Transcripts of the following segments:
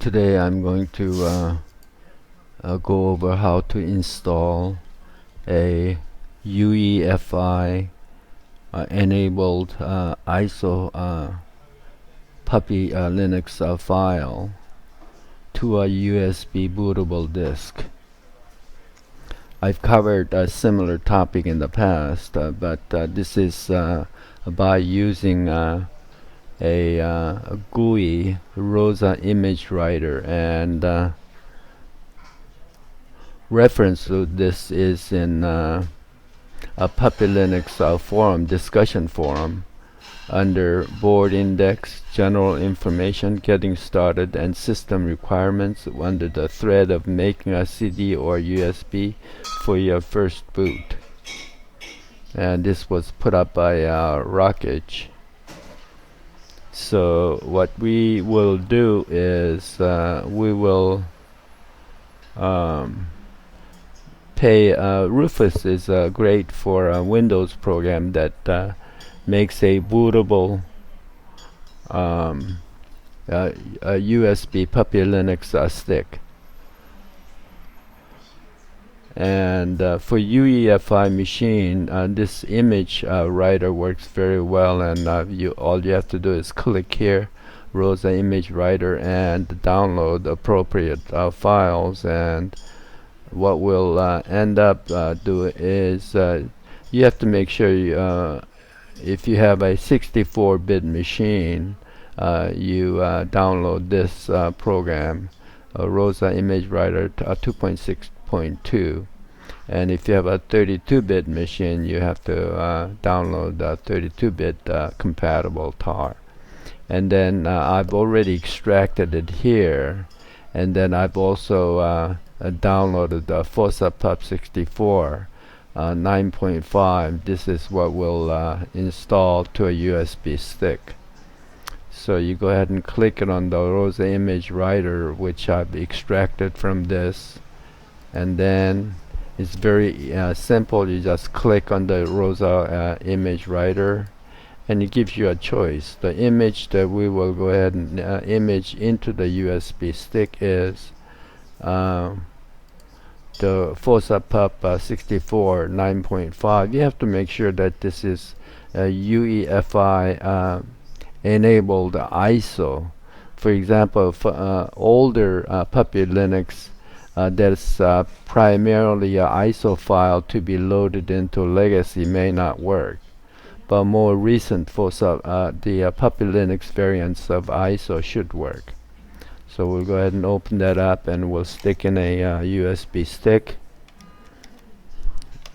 Today I'm going to go over how to install a UEFI enabled ISO puppy Linux file to a USB bootable disk. I've covered a similar topic in the past, but this is by using a GUI, RosaImageWriter, and reference to this is in a Puppy Linux forum, discussion forum, under board index, general information, getting started, and system requirements, under the thread of making a CD or USB for your first boot. And this was put up by Rockage. So what we will do is we will pay Rufus is great for a Windows program that makes a bootable a USB Puppy Linux stick. And for UEFI machine, this image writer works very well, and all you have to do is click here, RosaImageWriter, and download appropriate files. And what we'll end up doing is you have to make sure if you have a 64-bit machine, you download this program, RosaImageWriter 2.6.2. And if you have a 32-bit machine, you have to download the 32-bit compatible tar. And then I've already extracted it here, and then I've also downloaded the FOSA Pup 64 9.5. This is what we'll install to a USB stick. So you go ahead and click it on the RosaImageWriter, which I've extracted from this, and then it's very simple. You just click on the RosaImageWriter, and it gives you a choice. The image that we will go ahead and image into the USB stick is the FOSA Pup 64 9.5. You have to make sure that this is a UEFI enabled ISO. For example, for older Puppy Linux, that's primarily an ISO file to be loaded into legacy may not work. But more recent FOSA, the Puppy Linux variants of ISO should work. So we'll go ahead and open that up, and we'll stick in a USB stick.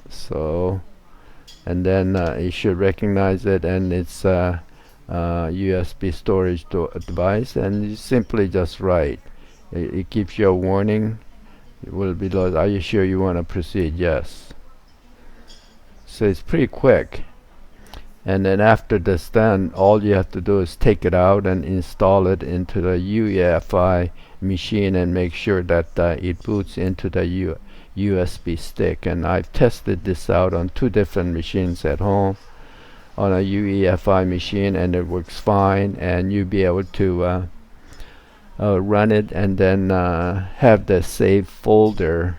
So, and then it should recognize it, and it's USB storage device, and you simply just write. It gives you a warning. It will be lost. Are you sure you want to proceed? Yes. So it's pretty quick. And then after this done, all you have to do is take it out and install it into the UEFI machine, and make sure that it boots into the USB stick. And I've tested this out on 2 different machines at home, on a UEFI machine, and it works fine. And you'll be able to run it, and then have the save folder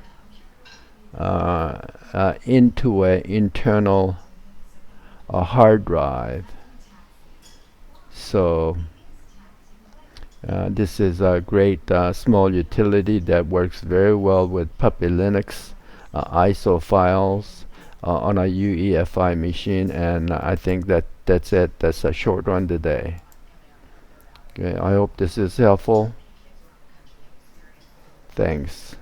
into an internal hard drive. So this is a great small utility that works very well with Puppy Linux ISO files on a UEFI machine. And I think that's it. That's a short run today. Okay, I hope this is helpful. Thanks.